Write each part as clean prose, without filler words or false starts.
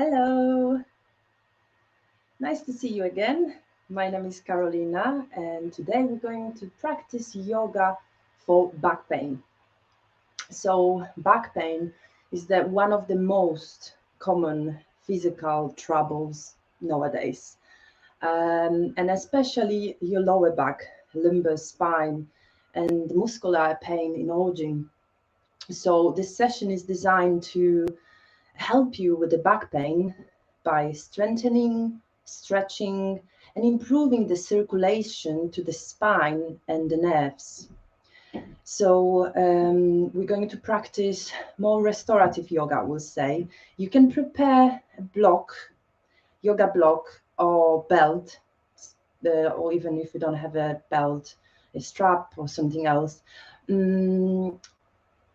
Hello, nice to see you again. My name is Karolina, and today we're going to practice yoga for back pain. So, back pain is one of the most common physical troubles nowadays, and especially your lower back, lumbar spine, and muscular pain emerging. So, this session is designed to help you with the back pain by strengthening, stretching, and improving the circulation to the spine and the nerves. So we're going to practice more restorative yoga, we'll say. You can prepare a block, yoga block or belt, or even if you don't have a belt, a strap or something else.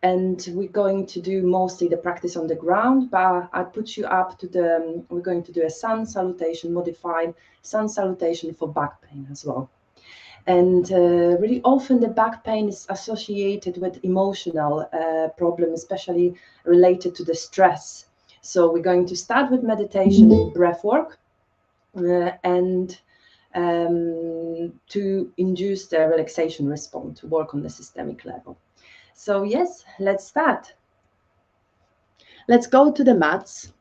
And we're going to do mostly the practice on the ground, but I put you up to we're going to do a sun salutation, modified sun salutation for back pain as well. And really often the back pain is associated with emotional problem, especially related to the stress. So we're going to start with meditation, breath work, and to induce the relaxation response, to work on the systemic level. So yes, let's start. Let's go to the mats.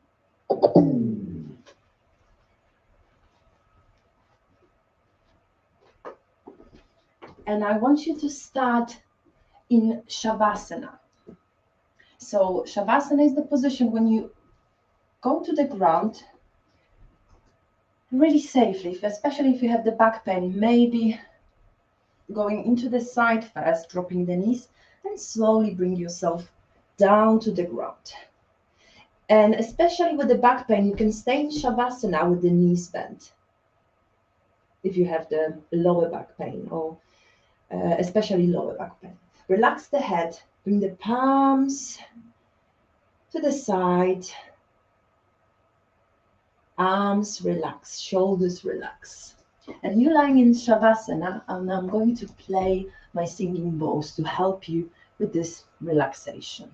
And I want you to start in Shavasana. So Shavasana is the position when you go to the ground really safely, especially if you have the back pain, maybe going into the side first, dropping the knees, and slowly bring yourself down to the ground. And especially with the back pain, you can stay in Shavasana with the knees bent if you have the lower back pain, or especially lower back pain. Relax the head, bring the palms to the side, arms relax, shoulders relax. And you're lying in Shavasana, and I'm going to play my singing bowls to help you with this relaxation.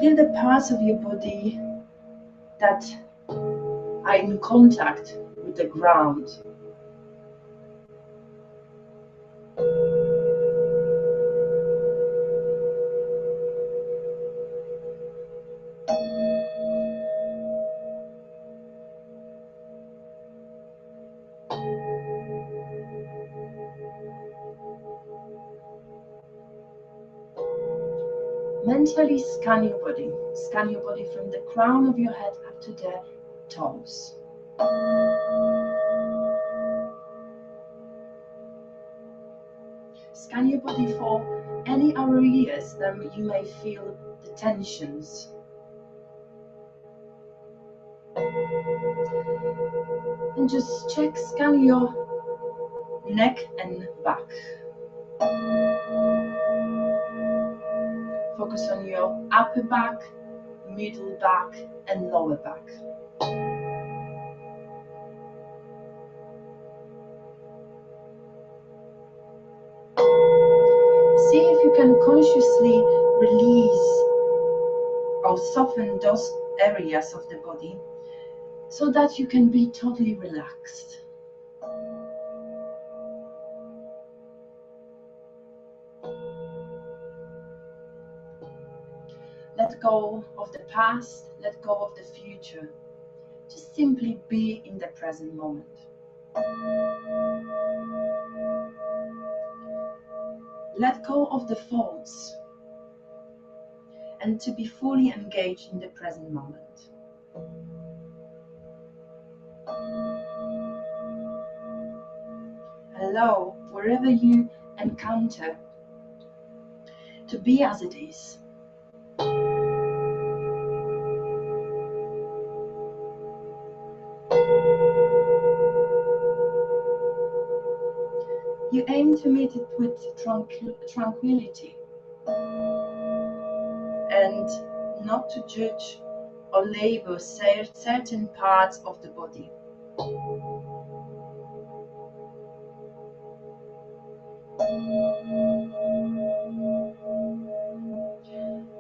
Feel the parts of your body that are in contact with the ground. Mentally scan your body. Scan your body from the crown of your head up to the toes. Scan your body for any areas that you may feel the tensions. And just scan your neck and back. Focus on your upper back, middle back, and lower back. See if you can consciously release or soften those areas of the body so that you can be totally relaxed. Let go of the past, let go of the future. Just simply be in the present moment. Let go of the thoughts and to be fully engaged in the present moment. Allow wherever you encounter to be as it is. You aim to meet it with tranquility and not to judge or label certain parts of the body.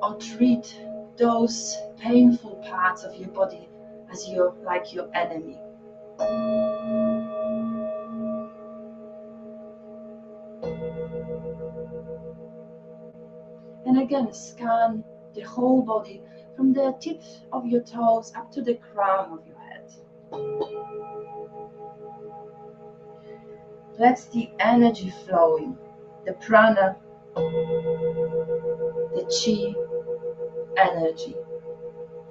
Or treat those painful parts of your body as like your enemy. And again, scan the whole body from the tips of your toes up to the crown of your head. Let the energy flowing, the prana, the chi energy.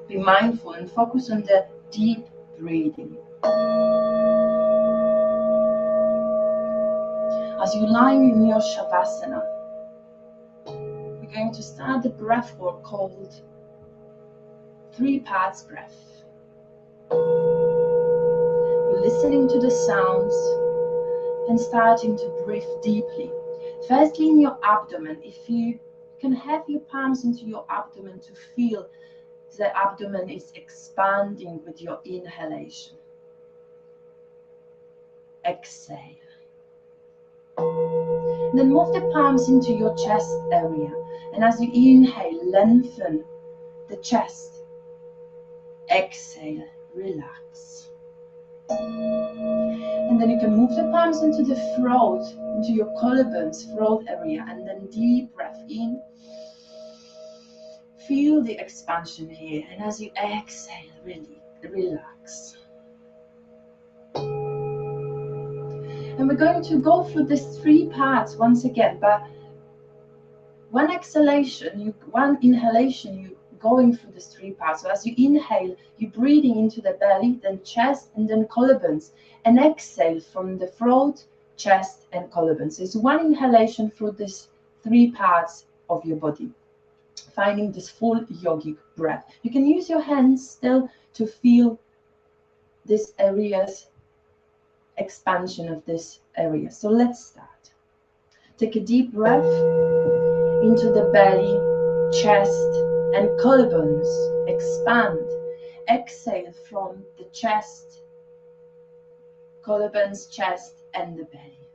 Be mindful and focus on the deep breathing. As you're lying in your Shavasana, we're going to start the breath work called 3 parts breath. You're listening to the sounds and starting to breathe deeply. Firstly in your abdomen. If you can have your palms into your abdomen to feel the abdomen is expanding with your inhalation. Exhale. And then move the palms into your chest area. And as you inhale, lengthen the chest. Exhale, relax. And then you can move the palms into the throat, into your collarbones, throat area. And then deep breath in. Feel the expansion here. And as you exhale, really relax. And we're going to go through these 3 parts once again, but one exhalation, one inhalation, you're going through these 3 parts. So as you inhale, you're breathing into the belly, then chest, and then collarbones. And exhale from the throat, chest, and collarbones. So it's one inhalation through these 3 parts of your body, finding this full yogic breath. You can use your hands still to feel this areas expansion of this area. So let's start. Take a deep breath into the belly, chest, and collarbones. Expand. Exhale from the chest, collarbones, chest, and the belly.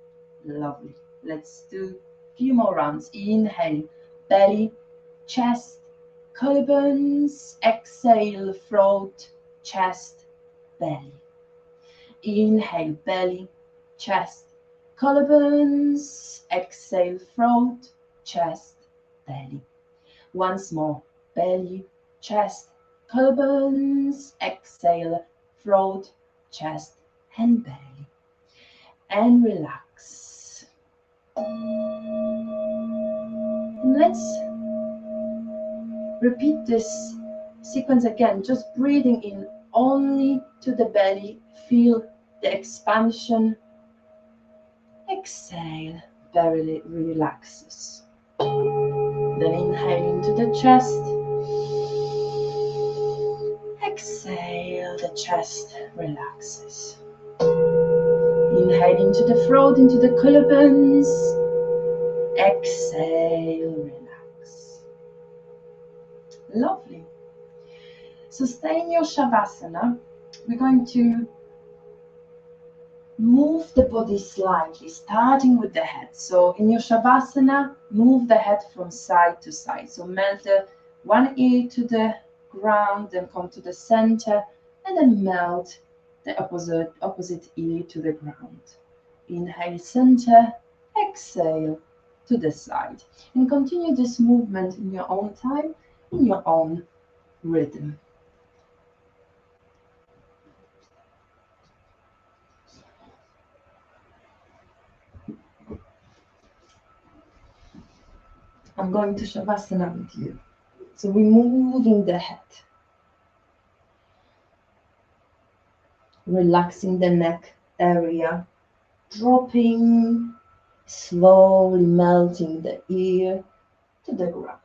Lovely. Let's do a few more rounds. Inhale, belly, chest, collarbones. Exhale, throat, chest, belly. Inhale, belly, chest, collarbones. Exhale, throat, chest, belly. Once more, belly, chest, collarbones. Exhale, throat, chest, and belly. And relax. And let's repeat this sequence again, just breathing in only to the belly. Feel the expansion. Exhale, belly relaxes. Then inhale into the chest. Exhale, the chest relaxes. Inhale into the throat, into the collarbones. Exhale, relax. Lovely. So stay in your Shavasana. We're going to move the body slightly, starting with the head. So in your Shavasana, move the head from side to side. So melt the one ear to the ground, then come to the center, and then melt the opposite ear to the ground. Inhale, center, exhale to the side. And continue this movement in your own time, in your own rhythm. I'm going to Shavasana with you. So we're moving the head, relaxing the neck area, dropping, slowly melting the ear to the ground.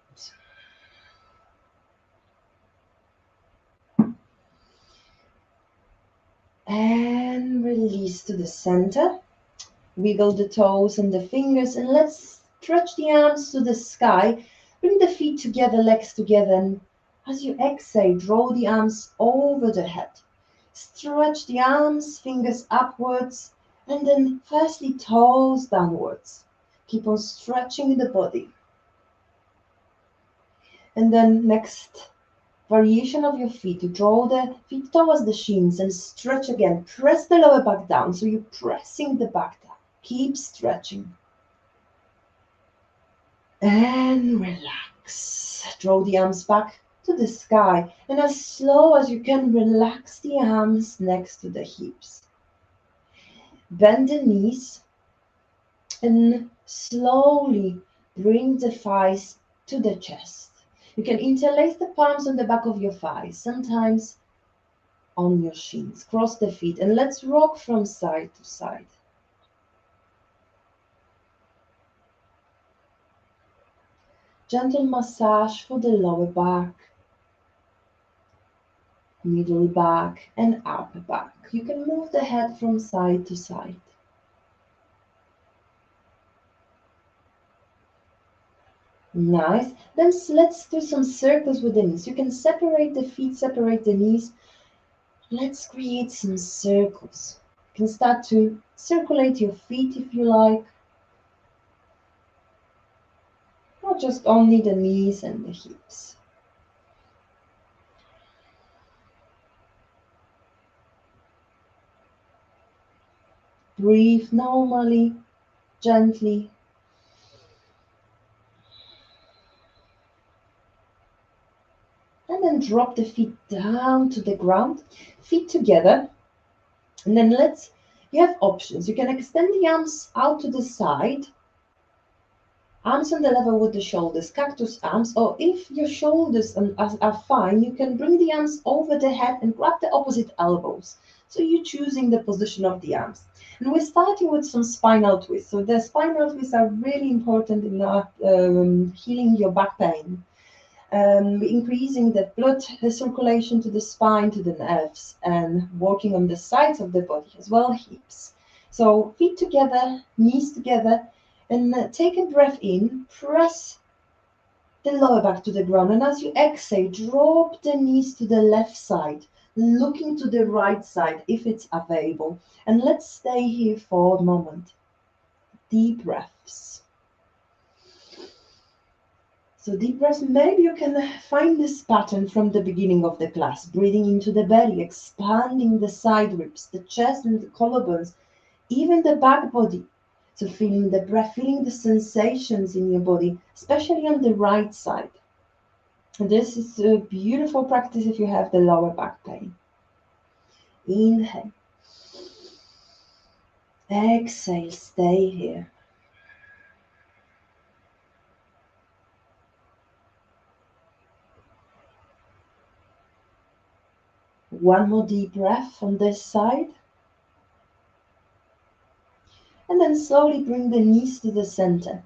And release to the center. Wiggle the toes and the fingers, and let's stretch the arms to the sky. Bring the feet together, legs together, and As you exhale, draw the arms over the head. Stretch the arms, fingers upwards, and then firstly toes downwards. Keep on stretching the body. And then next variation of your feet, to draw the feet towards the shins and stretch again. Press the lower back down, so you're pressing the back down. Keep stretching. And relax. Draw the arms back to the sky, and as slow as you can, relax the arms next to the hips. Bend the knees and slowly bring the thighs to the chest. You can interlace the palms on the back of your thighs, sometimes on your shins. Cross the feet and let's rock from side to side. Gentle massage for the lower back, middle back and upper back. You can move the head from side to side. Nice. Then let's do some circles with the knees. You can separate the feet, separate the knees. Let's create some circles. You can start to circulate your feet if you like. Not just only the knees and the hips. Breathe normally, gently. And then drop the feet down to the ground, feet together. And then you have options. You can extend the arms out to the side, arms on the level with the shoulders, cactus arms, or if your shoulders are fine, you can bring the arms over the head and grab the opposite elbows. So you're choosing the position of the arms. And we're starting with some spinal twists. So the spinal twists are really important in healing your back pain. Increasing the blood circulation to the spine, to the nerves, and working on the sides of the body as well, hips. So feet together, knees together, and take a breath in, press the lower back to the ground, and as you exhale, drop the knees to the left side, looking to the right side if it's available. And let's stay here for a moment. Deep breaths. So deep breaths, maybe you can find this pattern from the beginning of the class, breathing into the belly, expanding the side ribs, the chest and the collarbones, even the back body. So feeling the breath, feeling the sensations in your body, especially on the right side. And this is a beautiful practice if you have the lower back pain. Inhale. Exhale, stay here. One more deep breath on this side. And then slowly bring the knees to the center.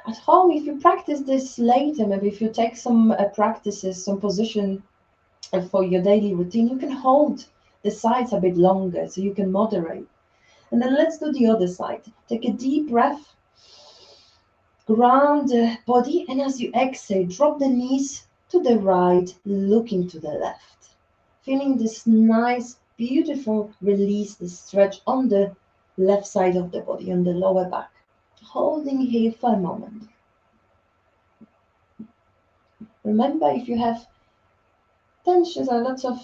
At home, if you practice this later, maybe if you take some practices, some position for your daily routine, you can hold the sides a bit longer so you can moderate. And then let's do the other side. Take a deep breath, ground the body, and as you exhale, drop the knees to the right, looking to the left. Feeling this nice, beautiful release, the stretch on the left side of the body, on the lower back. Holding here for a moment. Remember, if you have tensions or lots of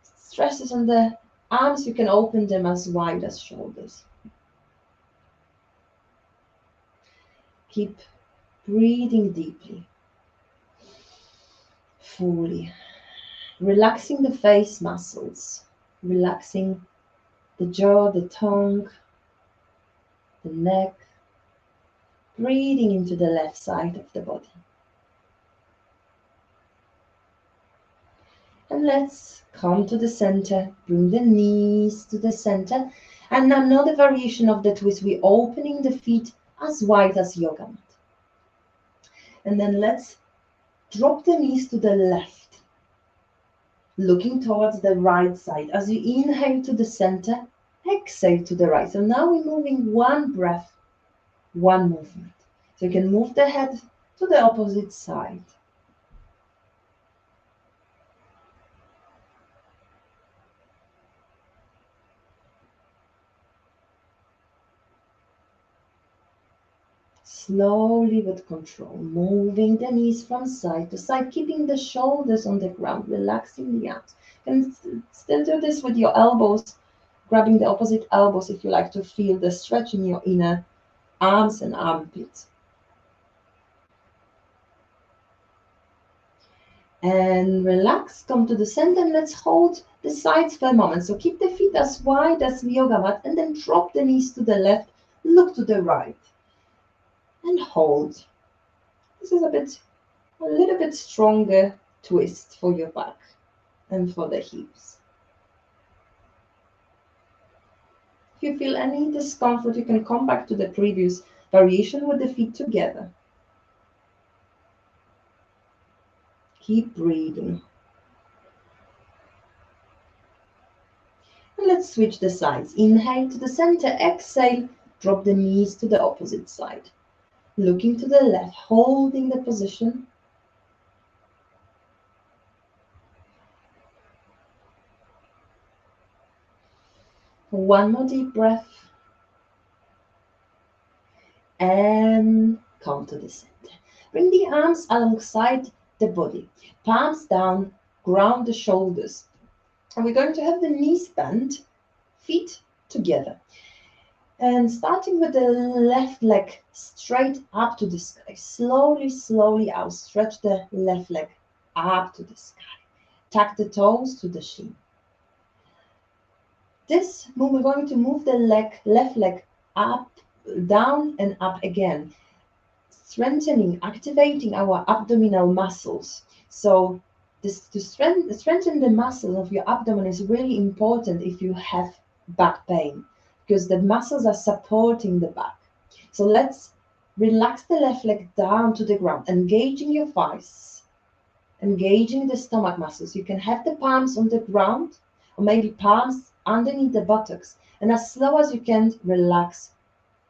stresses on the arms, you can open them as wide as shoulders. Keep breathing deeply, fully. Relaxing the face muscles, relaxing the jaw, the tongue, the neck. Breathing into the left side of the body. And let's come to the center, bring the knees to the center. And another variation of the twist, we're opening the feet as wide as yoga mat. And then let's drop the knees to the left, looking towards the right side. As you inhale to the center, exhale to the right. So now we're moving one breath, one movement. So you can move the head to the opposite side. slowly with control, moving the knees from side to side, keeping the shoulders on the ground, relaxing the arms. You can still do this with your elbows, grabbing the opposite elbows if you like to feel the stretch in your inner arms and armpits. And relax, come to the center, and let's hold the sides for a moment. So keep the feet as wide as the yoga mat, and then drop the knees to the left, look to the right, and hold. This is a little bit stronger twist for your back and for the hips. If you feel any discomfort, you can come back to the previous variation with the feet together. Keep breathing. And let's switch the sides. Inhale to the center, exhale, drop the knees to the opposite side. Looking to the left, holding the position. One more deep breath. And come to the center. Bring the arms alongside the body. Palms down, ground the shoulders. And we're going to have the knees bent, feet together. And starting with the left leg straight up to the sky. Slowly, slowly out. Stretch the left leg up to the sky. Tuck the toes to the shin. This move, we're going to move the left leg up, down and up again. Strengthening, activating our abdominal muscles. So this to strengthen the muscles of your abdomen is really important if you have back pain, because the muscles are supporting the back. So let's relax the left leg down to the ground, engaging your thighs, engaging the stomach muscles. You can have the palms on the ground or maybe palms underneath the buttocks, and as slow as you can, relax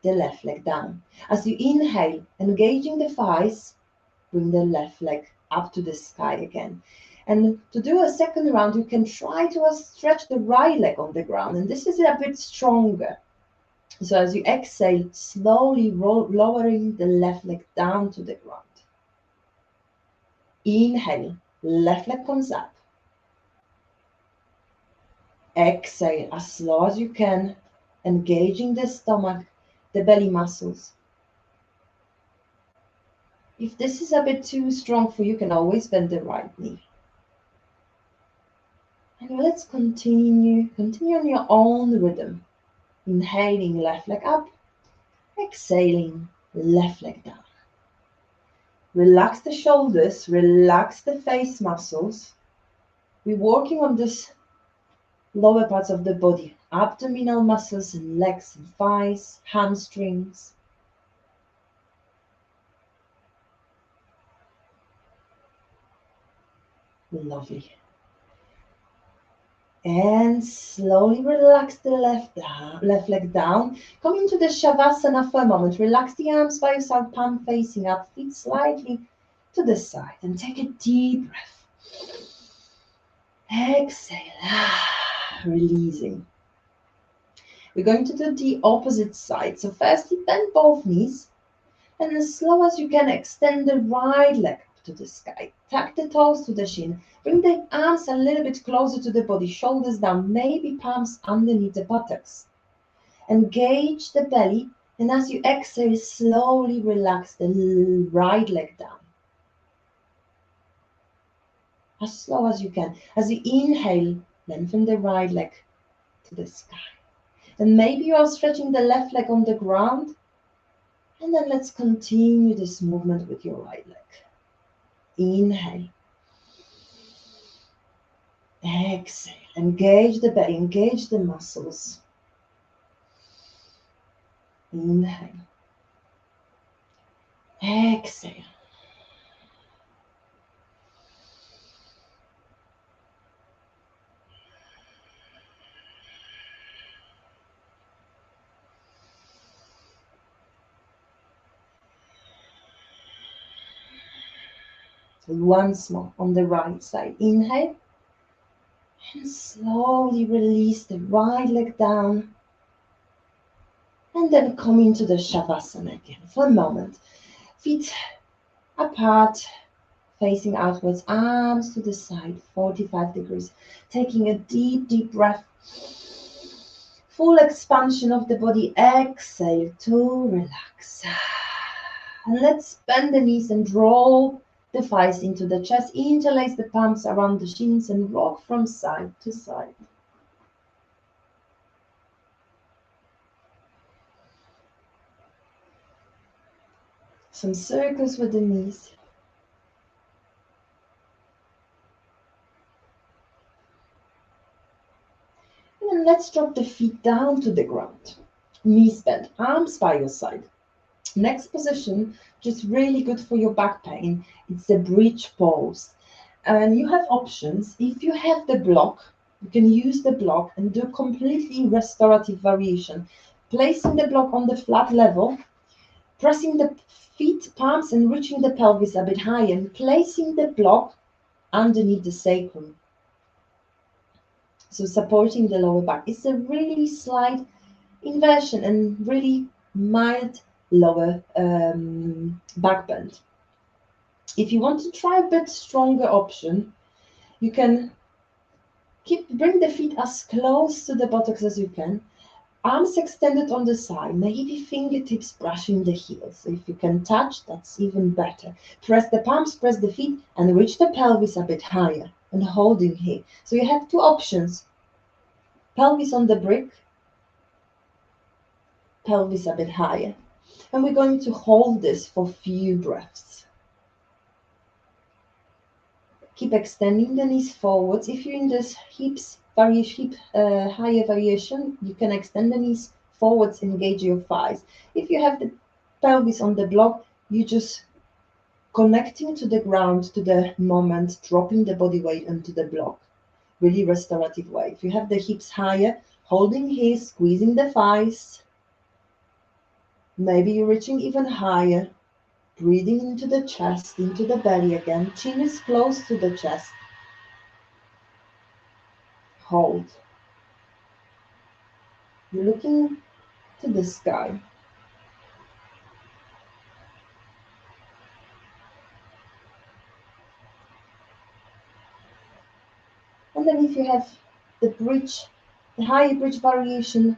the left leg down. As you inhale, engaging the thighs, bring the left leg up to the sky again. And to do a second round, you can try to stretch the right leg on the ground, and this is a bit stronger. So as you exhale, slowly lowering the left leg down to the ground. Inhale, left leg comes up. Exhale as slow as you can, engaging the stomach, the belly muscles. If this is a bit too strong for you, you can always bend the right knee. And let's continue on your own rhythm. Inhaling, left leg up. Exhaling, left leg down. Relax the shoulders, relax the face muscles. We're working on this lower parts of the body, abdominal muscles and legs and thighs, hamstrings. Lovely. And slowly relax the left leg down. Come into the Shavasana for a moment. Relax the arms by your side, palm facing up, feet slightly to the side. And take a deep breath. Exhale. Releasing. We're going to do the opposite side. So firstly, bend both knees. And as slow as you can, extend the right leg up to the sky. Tuck the toes to the shin. Bring the arms a little bit closer to the body, shoulders down, maybe palms underneath the buttocks. Engage the belly, and as you exhale, slowly relax the right leg down. As slow as you can. As you inhale, lengthen the right leg to the sky. And maybe you are stretching the left leg on the ground. And then let's continue this movement with your right leg. Inhale. Exhale. Engage the belly, engage the muscles. Inhale. Exhale. Once more on the right side. Inhale. And slowly release the right leg down. And then come into the Shavasana again for a moment. Feet apart, facing outwards, arms to the side, 45 degrees. Taking a deep, deep breath. Full expansion of the body. Exhale to relax. And let's bend the knees and draw the thighs into the chest. Interlace the palms around the shins and rock from side to side. Some circles with the knees. And then let's drop the feet down to the ground. Knees bent, arms by your side. Next position, just really good for your back pain. It's the bridge pose. And you have options. If you have the block, you can use the block and do completely restorative variation. Placing the block on the flat level, pressing the feet, palms, and reaching the pelvis a bit higher, and placing the block underneath the sacrum. So supporting the lower back. It's a really slight inversion and really mild lower back bend. If you want to try a bit stronger option, you can bring the feet as close to the buttocks as you can. Arms extended on the side, maybe fingertips brushing the heels. So if you can touch, that's even better. Press the palms, press the feet, and reach the pelvis a bit higher and holding here. So you have two options. Pelvis on the brick, pelvis a bit higher. And we're going to hold this for a few breaths. Keep extending the knees forwards. If you're in this hips variation, higher variation, you can extend the knees forwards, engage your thighs. If you have the pelvis on the block, you just connecting to the ground, to the moment, dropping the body weight onto the block. Really restorative way. If you have the hips higher, holding here, squeezing the thighs. Maybe you're reaching even higher. Breathing into the chest, into the belly again. Chin is close to the chest. Hold. You're looking to the sky. And then if you have the bridge, the higher bridge variation,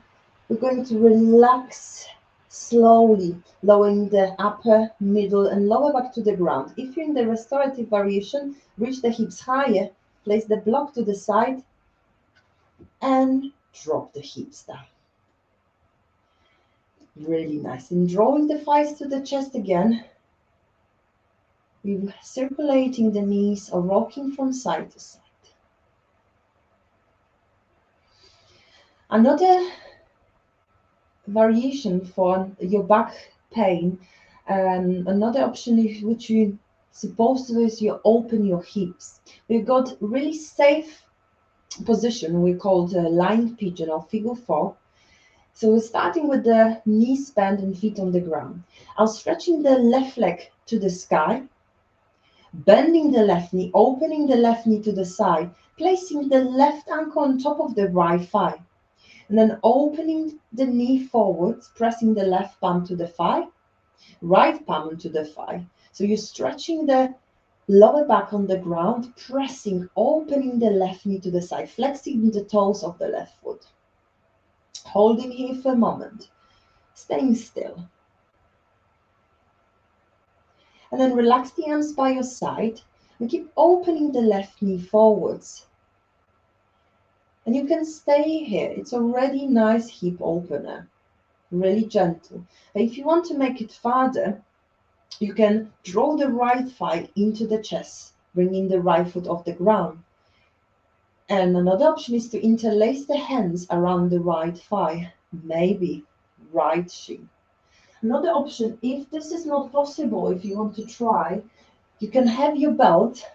we're going to relax slowly, lowering the upper, middle, and lower back to the ground. If you're in the restorative variation, reach the hips higher, place the block to the side, and drop the hips down. Really nice. And drawing the thighs to the chest again. We're circulating the knees or rocking from side to side. Another variation for your back pain, another option which you're supposed to do is you open your hips. We've got really safe position we call the lying pigeon or figure 4. So we're starting with the knees bent and feet on the ground. I'm stretching the left leg to the sky, bending the left knee, opening the left knee to the side, placing the left ankle on top of the right thigh. And then opening the knee forwards, pressing the left palm to the thigh, right palm to the thigh. So you're stretching the lower back on the ground, pressing, opening the left knee to the side, flexing the toes of the left foot. Holding here for a moment, staying still. And then relax the arms by your side and keep opening the left knee forwards. And you can stay here. It's already nice hip opener, really gentle. But if you want to make it farther, you can draw the right thigh into the chest, bringing the right foot off the ground. And another option is to interlace the hands around the right thigh, maybe right shin. Another option, if this is not possible, if you want to try, you can have your belt.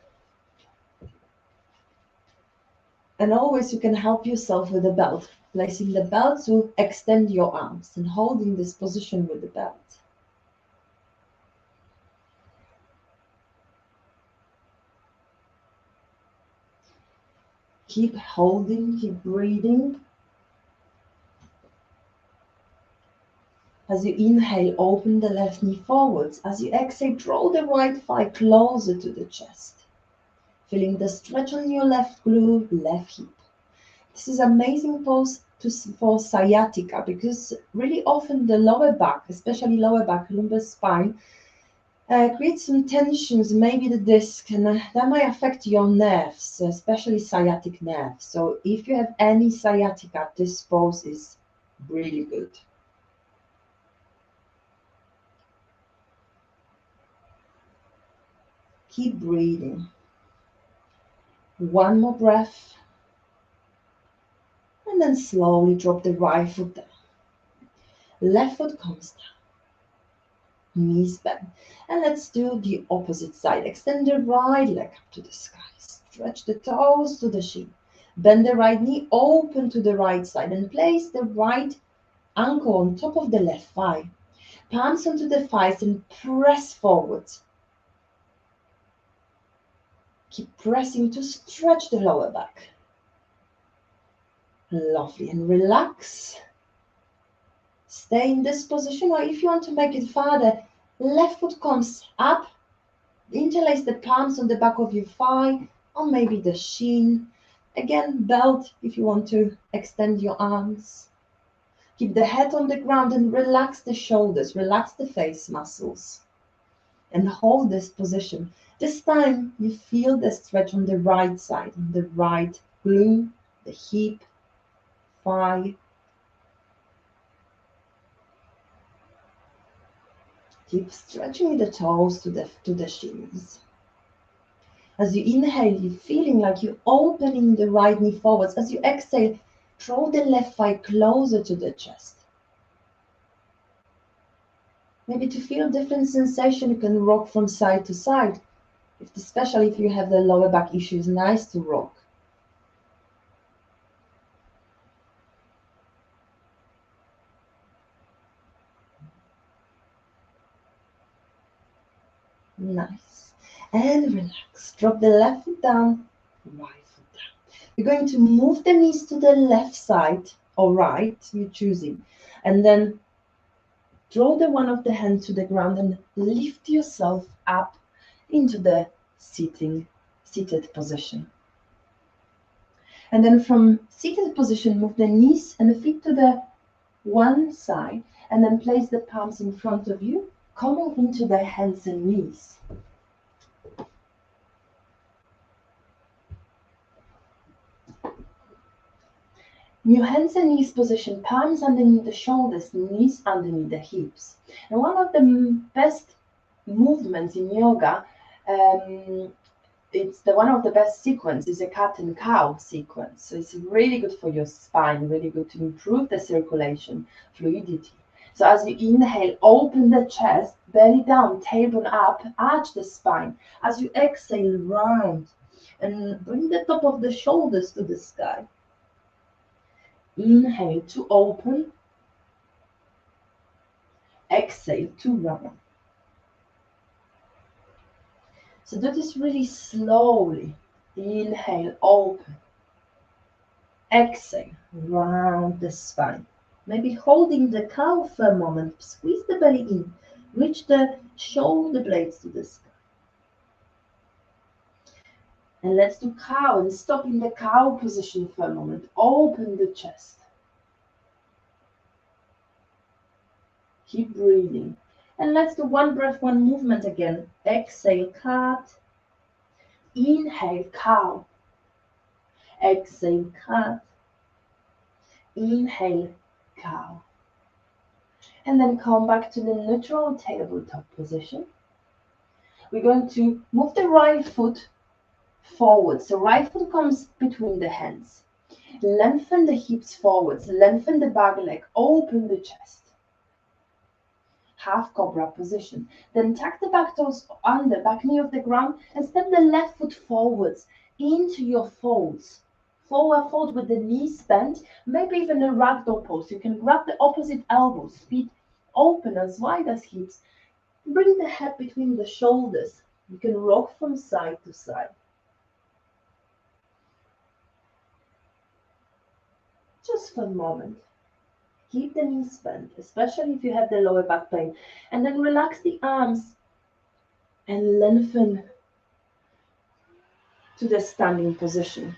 And always you can help yourself with the belt, placing the belt to extend your arms and holding this position with the belt. Keep holding, keep breathing. As you inhale, open the left knee forwards. As you exhale, draw the right thigh closer to the chest. Feeling the stretch on your left glute, left hip. This is amazing pose for sciatica because really often the lower back, especially lower back, lumbar spine, creates some tensions, maybe the disc, and that might affect your nerves, especially sciatic nerves. So if you have any sciatica, this pose is really good. Keep breathing. One more breath. And then slowly drop the right foot down. Left foot comes down. Knees bend. And let's do the opposite side. Extend the right leg up to the sky. Stretch the toes to the shin. Bend the right knee, open to the right side, and place the right ankle on top of the left thigh. Palms onto the thighs and press forwards. Keep pressing to stretch the lower back. Lovely. And relax. Stay in this position, or if you want to make it farther, left foot comes up. Interlace the palms on the back of your thigh, or maybe the shin. Again, belt if you want to extend your arms. Keep the head on the ground and relax the shoulders, relax the face muscles. And hold this position. This time you feel the stretch on the right side, on the right glute, the hip, thigh. Keep stretching the toes to the shins. As you inhale, you're feeling like you're opening the right knee forwards. As you exhale, draw the left thigh closer to the chest. Maybe to feel different sensation, you can rock from side to side. Especially if you have the lower back issues, nice to rock. Nice. And relax. Drop the left foot down, right foot down. You're going to move the knees to the left side or right, you're choosing. And then draw the one of the hand to the ground and lift yourself up into the seated position. And then from seated position, move the knees and the feet to the one side, and then place the palms in front of you, coming into the hands and knees. In your hands and knees position, palms underneath the shoulders, knees underneath the hips. And one of the best movements in yoga, it's one of the best sequence is a cat and cow sequence. So it's really good for your spine, really good to improve the circulation, fluidity. So as you inhale, open the chest, belly down, tailbone up, arch the spine. As you exhale, round and bring the top of the shoulders to the sky. Inhale to open. Exhale to round. So do this really slowly. Inhale, open. Exhale, round the spine. Maybe holding the cow for a moment. Squeeze the belly in. Reach the shoulder blades to the sky. And let's do cow and stop in the cow position for a moment. Open the chest. Keep breathing. And let's do one breath, one movement again. Exhale, cat. Inhale, cow. Exhale, cat. Inhale, cow. And then come back to the neutral tabletop position. We're going to move the right foot forward. So right foot comes between the hands. Lengthen the hips forwards. Lengthen the back leg. Open the chest. Half cobra position. Then tuck the back toes under, back knee off the ground, and step the left foot forwards into your folds. Forward fold with the knees bent, maybe even a ragdoll pose. You can grab the opposite elbows, feet open as wide as hips. Bring the head between the shoulders. You can rock from side to side. Just for a moment. Keep the knees bent, especially if you have the lower back pain. And then relax the arms and lengthen to the standing position.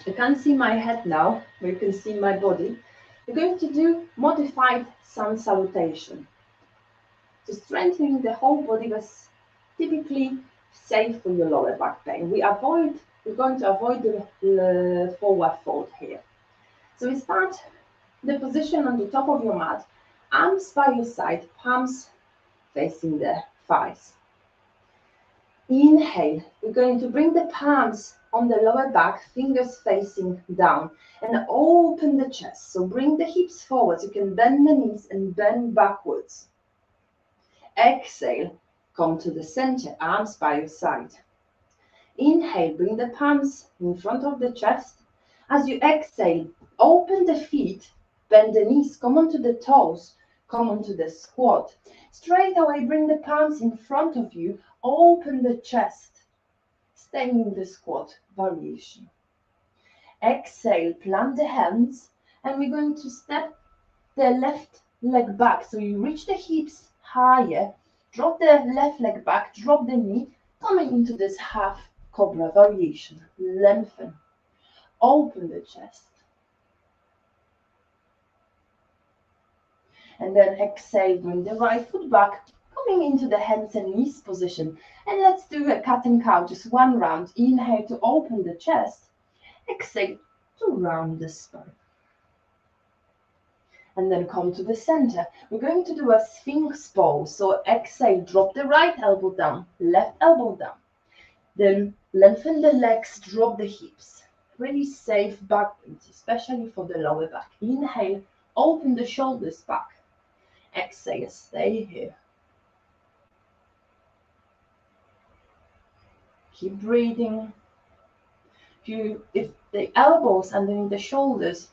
You can't see my head now, but you can see my body. We're going to do modified sun salutation. So strengthening the whole body was typically safe for your lower back pain. We're going to avoid the forward fold here. So we start the position on the top of your mat, arms by your side, palms facing the thighs. Inhale, we're going to bring the palms on the lower back, fingers facing down, and open the chest. So bring the hips forward. You can bend the knees and bend backwards. Exhale, come to the center, arms by your side. Inhale, bring the palms in front of the chest. As you exhale, open the feet, bend the knees, come onto the toes, come onto the squat. Straight away, bring the palms in front of you, open the chest, staying in the squat variation. Exhale, plant the hands, and we're going to step the left leg back. So you reach the hips higher, drop the left leg back, drop the knee, coming into this half cobra variation. Lengthen, open the chest. And then exhale, bring the right foot back, coming into the hands and knees position. And let's do a cat and cow, just one round. Inhale to open the chest. Exhale to round the spine. And then come to the center. We're going to do a sphinx pose. So exhale, drop the right elbow down, left elbow down. Then lengthen the legs, drop the hips. Really safe back bends, especially for the lower back. Inhale, open the shoulders back. Exhale, stay here. Keep breathing. If the elbows underneath the shoulders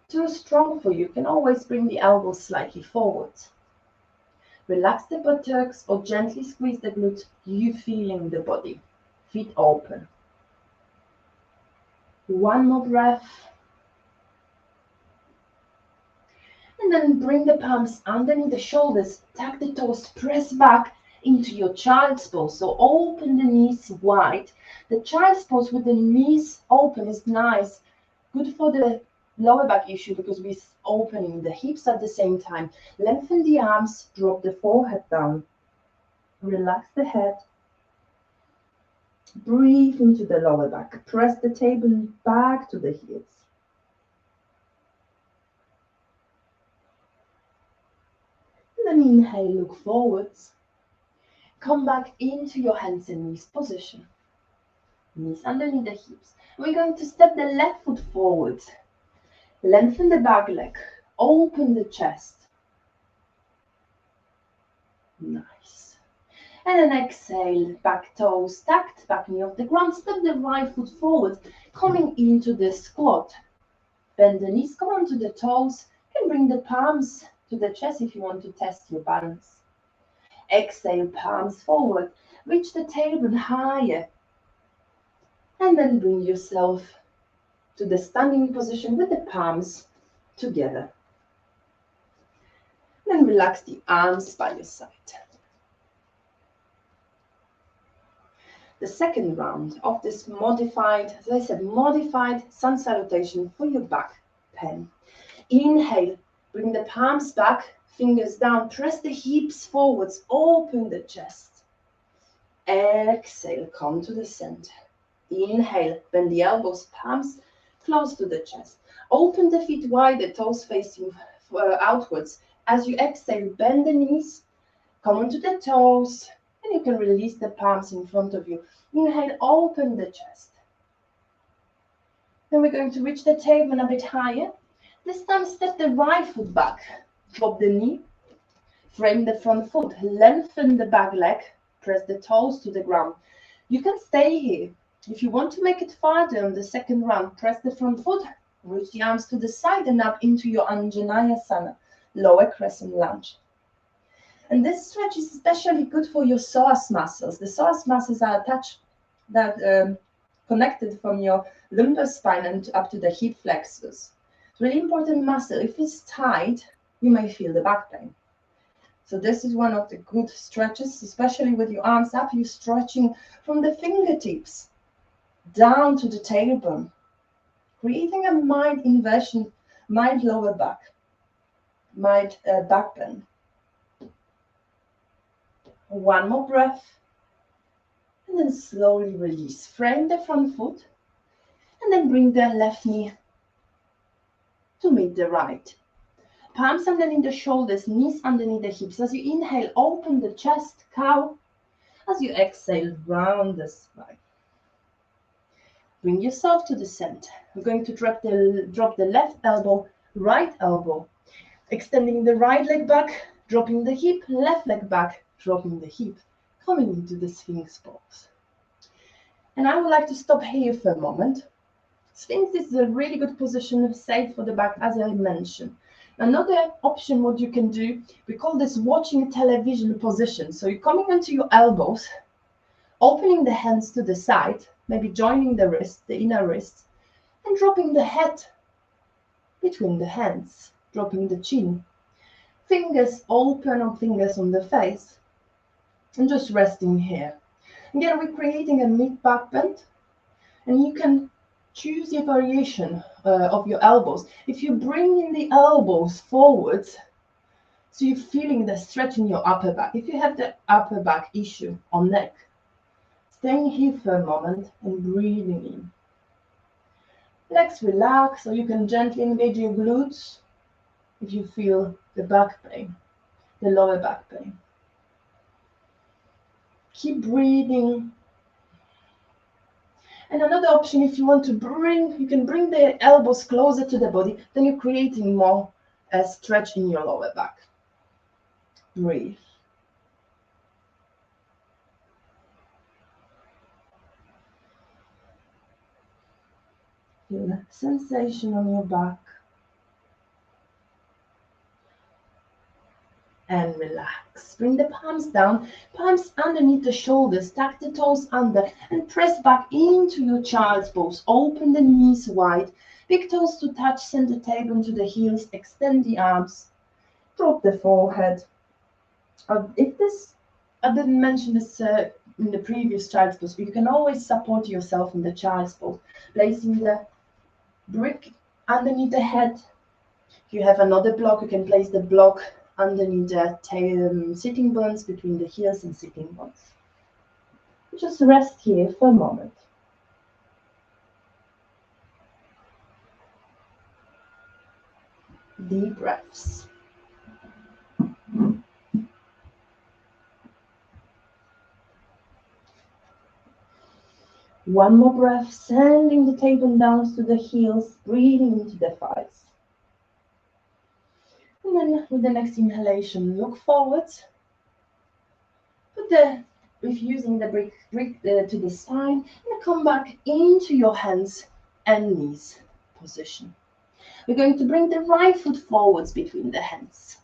too strong for you, you can always bring the elbows slightly forward. Relax the buttocks or gently squeeze the glutes, you feeling the body. Feet open. One more breath. And then bring the palms underneath the shoulders, tuck the toes, press back into your child's pose. So open the knees wide. The child's pose with the knees open is nice, good for the lower back issue because we're opening the hips at the same time. Lengthen the arms, drop the forehead down. Relax the head. Breathe into the lower back. Press the table back to the heels. And then inhale, look forwards. Come back into your hands and knees position. Knees underneath the hips. We're going to step the left foot forward. Lengthen the back leg. Open the chest. Nice. And then exhale, back toes tucked, back knee off the ground. Step the right foot forward, coming into the squat. Bend the knees, come onto the toes. You can bring the palms to the chest if you want to test your balance. Exhale, palms forward. Reach the tailbone higher. And then bring yourself to the standing position with the palms together. Then relax the arms by your side. The second round of this modified, as I said, modified sun salutation for your back pain. Inhale, bring the palms back, fingers down, press the hips forwards, open the chest. Exhale, come to the center. Inhale, bend the elbows, palms close to the chest. Open the feet wide, the toes facing outwards. As you exhale, bend the knees, come onto the toes, and you can release the palms in front of you. Inhale, open the chest. Then we're going to reach the tailbone a bit higher. This time, step the right foot back. Drop the knee, frame the front foot, lengthen the back leg, press the toes to the ground. You can stay here. If you want to make it farther on the second round, press the front foot, reach the arms to the side and up into your Anjaneyasana, lower crescent lunge. And this stretch is especially good for your psoas muscles. The psoas muscles are connected from your lumbar spine and up to the hip flexors. Really important muscle. If it's tight, you may feel the back pain. So this is one of the good stretches, especially with your arms up. You're stretching from the fingertips down to the tailbone, creating a mild inversion, mild lower back, mild back bend. One more breath, and then slowly release. Frame the front foot, and then bring the left knee to meet the right. Palms underneath the shoulders, knees underneath the hips. As you inhale, open the chest, cow. As you exhale, round the spine. Bring yourself to the center. We're going to drop the left elbow, right elbow. Extending the right leg back, dropping the hip, left leg back, dropping the hip. Coming into the Sphinx pose. And I would like to stop here for a moment. Sphinx is a really good position, safe for the back, as I mentioned. Another option, what you can do, we call this watching television position. So you're coming onto your elbows, opening the hands to the side, maybe joining the wrist, the inner wrist, and dropping the head between the hands, dropping the chin. Fingers open or fingers on the face, and just resting here. Again, we're creating a mid-back bend, and you can choose your variation of your elbows. If you bring in the elbows forwards, so you're feeling the stretch in your upper back. If you have the upper back issue or neck, staying here for a moment and breathing in. Legs relax, so you can gently engage your glutes if you feel the back pain, the lower back pain. Keep breathing. And another option, if you want to you can bring the elbows closer to the body, then you're creating more stretch in your lower back. Breathe. Feel the sensation on your back. And relax. Bring the palms down, palms underneath the shoulders, tuck the toes under, and press back into your child's pose. Open the knees wide, big toes to touch, send the tailbone to the heels, extend the arms, drop the forehead. I didn't mention this in the previous child's pose, but you can always support yourself in the child's pose, placing the brick underneath the head. If you have another block, you can place the block underneath the sitting bones, between the heels and sitting bones. Just rest here for a moment. Deep breaths. One more breath, sending the tailbone down to the heels, breathing into the thighs. And then with the next inhalation, look forwards. If using the brick to the side, and come back into your hands and knees position. We're going to bring the right foot forwards between the hands.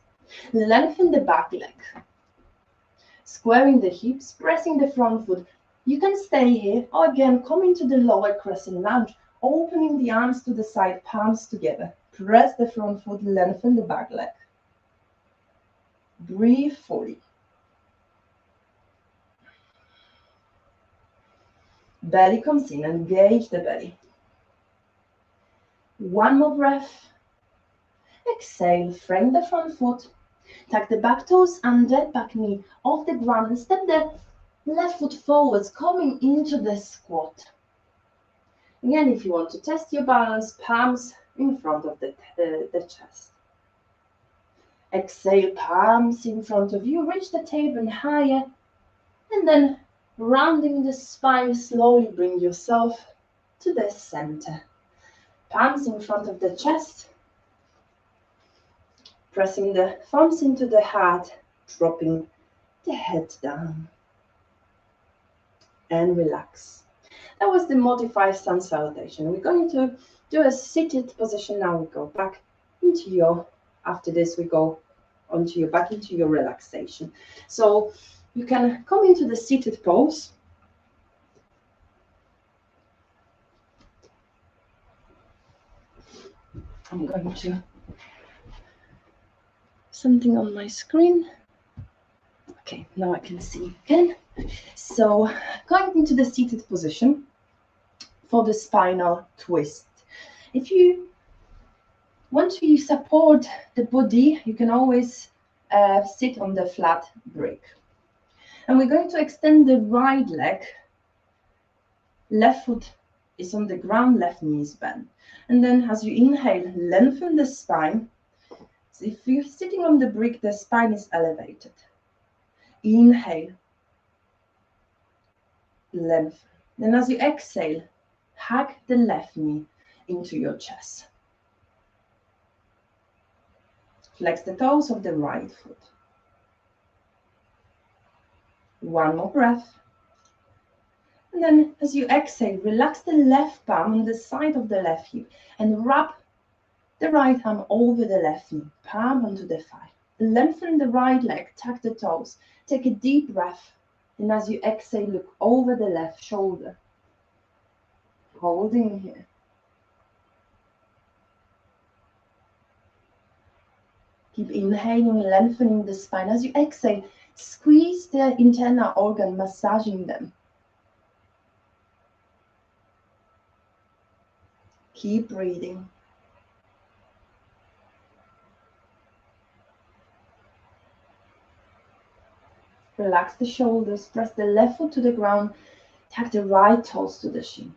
Lengthen the back leg. Squaring the hips, pressing the front foot. You can stay here, or again, come into the lower crescent lunge, opening the arms to the side, palms together. Press the front foot, lengthen the back leg. Breathe fully. Belly comes in, engage the belly. One more breath. Exhale, frame the front foot. Tuck the back toes under, back knee off the ground, and step the left foot forwards, coming into the squat. Again, if you want to test your balance, palms in front of the chest. Exhale, palms in front of you, reach the tailbone higher, and then rounding the spine, slowly bring yourself to the center. Palms in front of the chest, pressing the thumbs into the heart, dropping the head down. And relax. That was the modified sun salutation. We're going to do a seated position now. We go back into your, after this we go onto your back into your relaxation. So you can come into the seated pose. I'm going to something on my screen. Okay, now I can see again. So going into the seated position for the spinal twist. If you want to support the body, you can always sit on the flat brick. And we're going to extend the right leg. Left foot is on the ground, left knee is bent. And then as you inhale, lengthen the spine. So if you're sitting on the brick, the spine is elevated. Inhale, lengthen. Then as you exhale, hug the left knee into your chest. Flex the toes of the right foot. One more breath. And then as you exhale, relax the left palm on the side of the left hip and wrap the right arm over the left knee, palm onto the thigh. Lengthen the right leg, tuck the toes. Take a deep breath. And as you exhale, look over the left shoulder. Holding here. Keep inhaling, lengthening the spine. As you exhale, squeeze the internal organ, massaging them. Keep breathing. Relax the shoulders, press the left foot to the ground, tuck the right toes to the shin.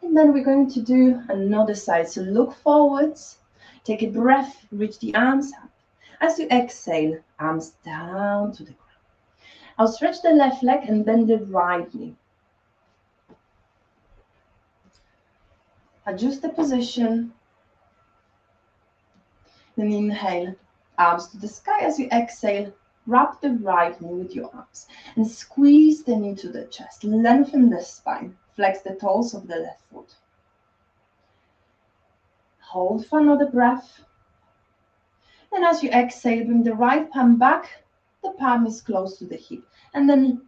And then we're going to do another side. So look forwards, take a breath, reach the arms up. As you exhale, arms down to the ground. I'll stretch the left leg and bend the right knee. Adjust the position. Then inhale, arms to the sky. As you exhale, wrap the right knee with your arms and squeeze the knee to the chest. Lengthen the spine. Flex the toes of the left foot. Hold for another breath. Then as you exhale, bring the right palm back. The palm is close to the hip. And then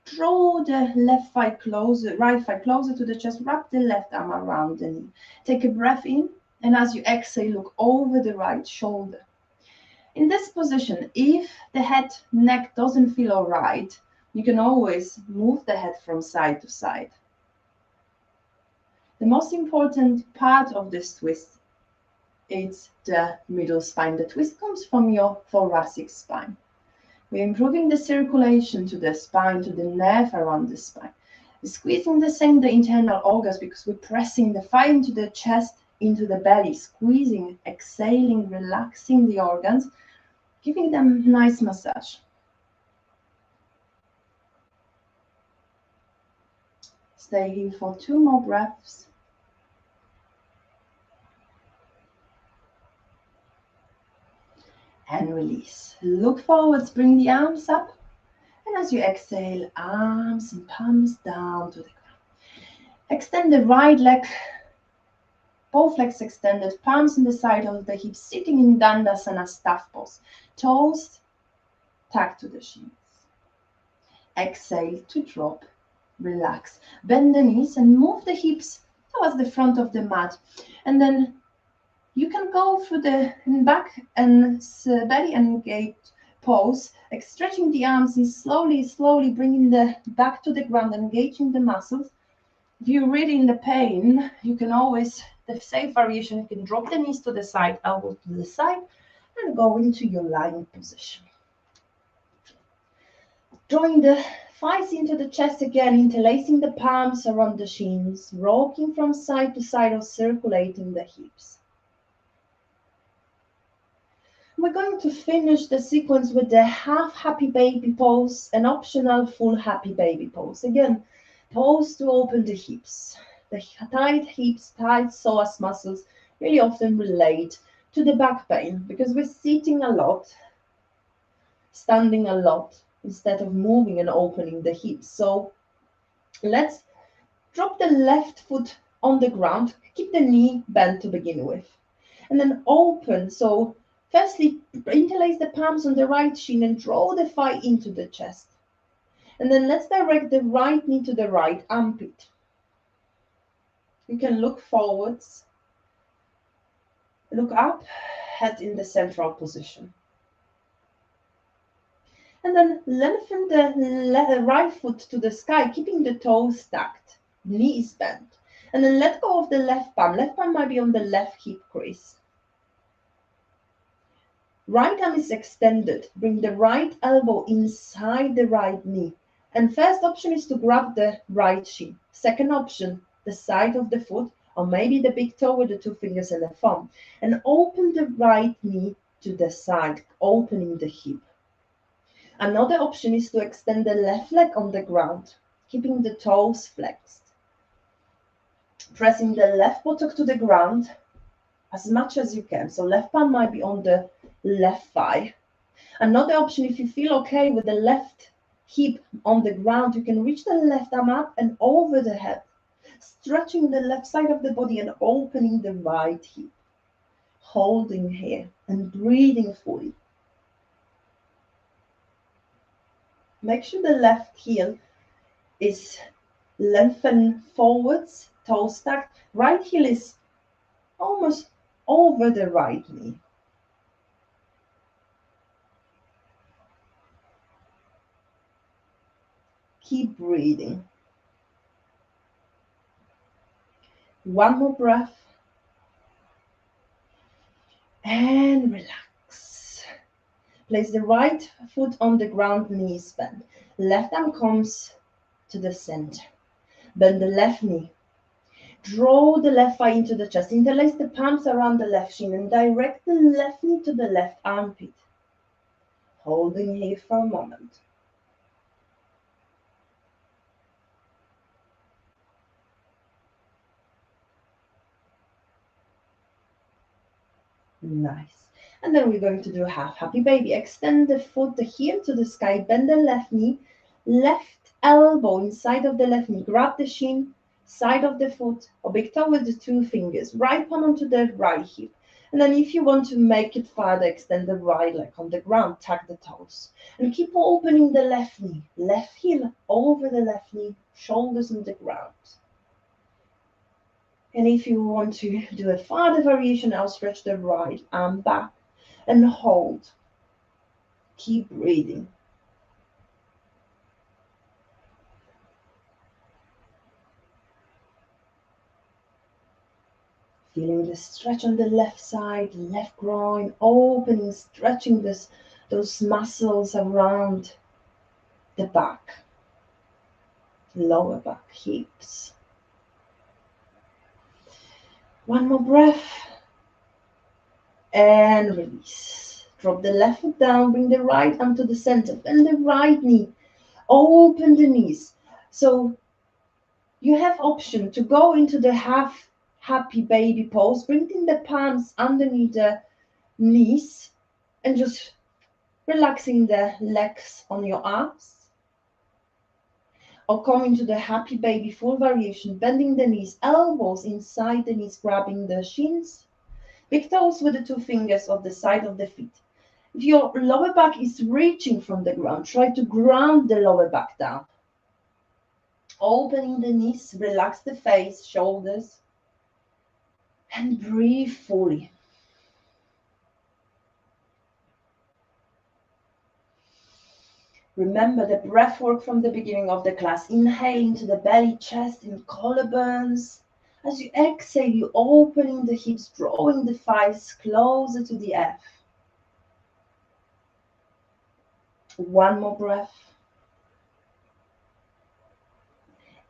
draw the left thigh closer, right thigh closer to the chest. Wrap the left arm around the knee. Take a breath in. And as you exhale, look over the right shoulder. In this position, if the head, neck doesn't feel all right, you can always move the head from side to side. The most important part of this twist is the middle spine. The twist comes from your thoracic spine. We're improving the circulation to the spine, to the nerve around the spine. We're squeezing the internal organs because we're pressing the thigh into the chest, into the belly, squeezing, exhaling, relaxing the organs, giving them a nice massage. Stay here for 2 more breaths. And release. Look forwards, bring the arms up. And as you exhale, arms and palms down to the ground. Extend the right leg, both legs extended, palms on the side of the hips, sitting in Dandasana staff pose. Toes tucked to the shins. Exhale to drop. Relax. Bend the knees and move the hips towards the front of the mat. And then you can go through the back and belly engaged pose, like stretching the arms and slowly bringing the back to the ground, engaging the muscles. If you're really in the pain, you can always, the safe variation, you can drop the knees to the side, elbows to the side, and go into your lying position. Drawing the thighs into the chest again, interlacing the palms around the shins, rocking from side to side or circulating the hips. We're going to finish the sequence with the half happy baby pose, an optional full happy baby pose. Again, pose to open the hips. The tight hips, tight psoas muscles really often relate to the back pain because we're sitting a lot, standing a lot, instead of moving and opening the hips. So let's drop the left foot on the ground, keep the knee bent to begin with, and then open. So firstly, interlace the palms on the right shin and draw the thigh into the chest. And then let's direct the right knee to the right armpit. You can look forwards, look up, head in the central position. And then lengthen the right foot to the sky, keeping the toes stacked, knees bent. And then let go of the left palm. Left palm might be on the left hip crease. Right arm is extended. Bring the right elbow inside the right knee. And first option is to grab the right shin. Second option, the side of the foot, or maybe the big toe with the two fingers and the thumb. And open the right knee to the side, opening the hip. Another option is to extend the left leg on the ground, keeping the toes flexed. Pressing the left buttock to the ground as much as you can. So left palm might be on the left thigh. Another option, if you feel okay with the left hip on the ground, you can reach the left arm up and over the head, stretching the left side of the body and opening the right hip. Holding here and breathing fully. Make sure the left heel is lengthened forwards, toes stacked. Right heel is almost over the right knee. Keep breathing. One more breath. And relax. Place the right foot on the ground, knees bent. Left arm comes to the center. Bend the left knee. Draw the left thigh into the chest. Interlace the palms around the left shin and direct the left knee to the left armpit. Holding here for a moment. Nice. And then we're going to do half happy baby. Extend the foot, the heel to the sky. Bend the left knee. Left elbow inside of the left knee. Grab the shin, side of the foot, or big toe with the two fingers. Right palm onto the right hip. And then if you want to make it farther, extend the right leg on the ground. Tuck the toes. And keep opening the left knee. Left heel over the left knee. Shoulders on the ground. And if you want to do a farther variation, I'll stretch the right arm back and hold. Keep breathing. Feeling the stretch on the left side, left groin, opening, stretching those muscles around the back, lower back, hips. One more breath. And release. Drop the left foot down, bring the right arm to the center, bend the right knee, open the knees. So you have option to go into the half happy baby pose, bringing the palms underneath the knees and just relaxing the legs on your arms. Or come into the happy baby full variation, bending the knees, elbows inside the knees, grabbing the shins, big toes with the two fingers of the side of the feet. If your lower back is reaching from the ground, try to ground the lower back down. Opening the knees, relax the face, shoulders, and breathe fully. Remember the breath work from the beginning of the class. Inhale into the belly, chest, and collarbones. As you exhale, you opening the hips, drawing the thighs closer to the earth. One more breath.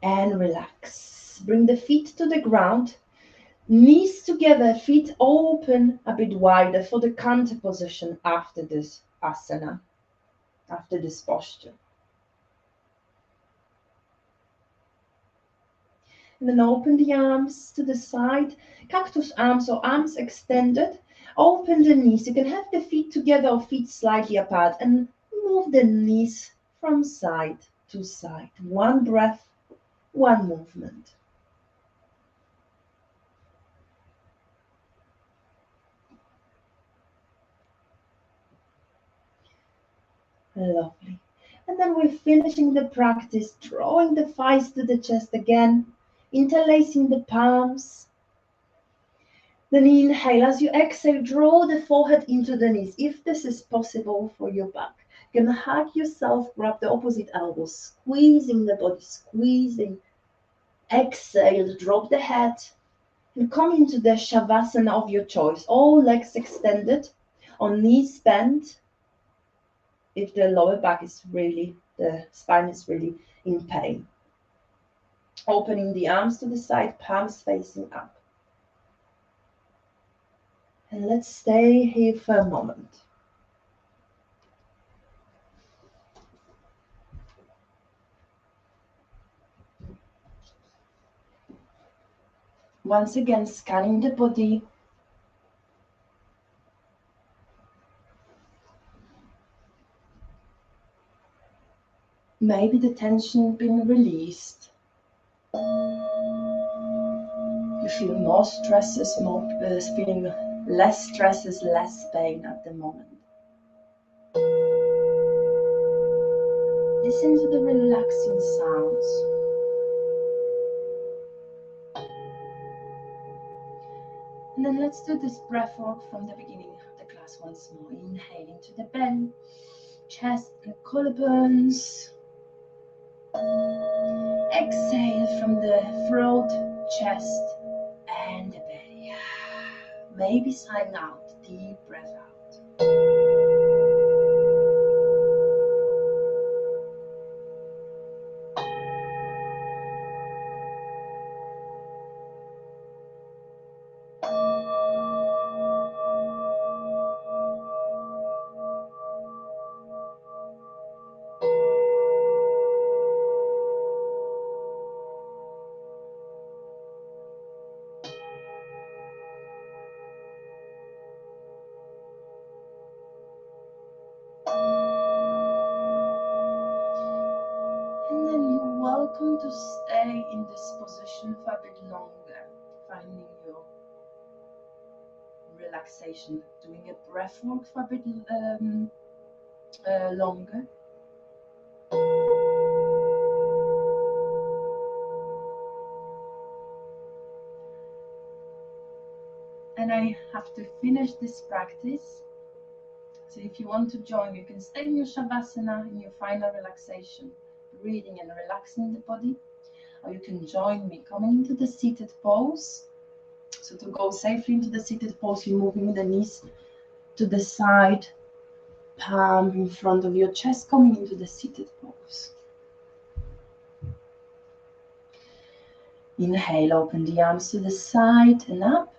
And relax. Bring the feet to the ground. Knees together, feet open a bit wider for the canter position after this asana, after this posture. And then open the arms to the side, cactus arms or arms extended. Open the knees. You can have the feet together or feet slightly apart and move the knees from side to side. One breath, one movement. Lovely. And then we're finishing the practice, drawing the thighs to the chest again. Interlacing the palms. Then inhale. As you exhale, draw the forehead into the knees, if this is possible for your back. You're going to hug yourself, grab the opposite elbow, squeezing the body, squeezing. Exhale, drop the head, and come into the Shavasana of your choice. All legs extended, on knees bent. If the lower back is really, the spine is really in pain. Opening the arms to the side, palms facing up. And let's stay here for a moment. Once again, scanning the body. Maybe the tension being released. You feel more stresses, feeling less stresses, less pain at the moment. Listen to the relaxing sounds. And then let's do this breath work from the beginning of the class once more. Inhaling to the belly, chest and collarbones. Exhale from the throat, chest and the belly. Maybe sighing out, deep breath out. Welcome to stay in this position for a bit longer, finding your relaxation, doing a breath work for a bit longer. And I have to finish this practice. So if you want to join, you can stay in your Shavasana, in your final relaxation, breathing and relaxing the body. Or you can join me coming into the seated pose. So to go safely into the seated pose, you're moving the knees to the side, palm in front of your chest, coming into the seated pose. Inhale, open the arms to the side and up.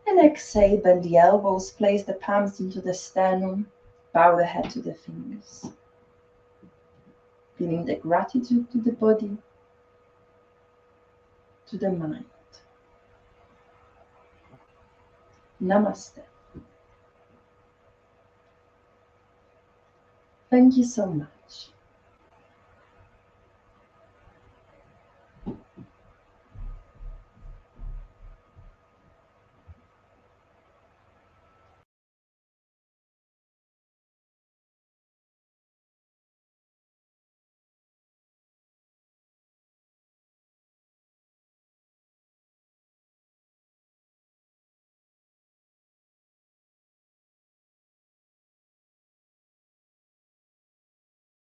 And exhale, bend the elbows, place the palms into the sternum, bow the head to the fingers. Feeling the gratitude to the body, to the mind. Namaste. Thank you so much.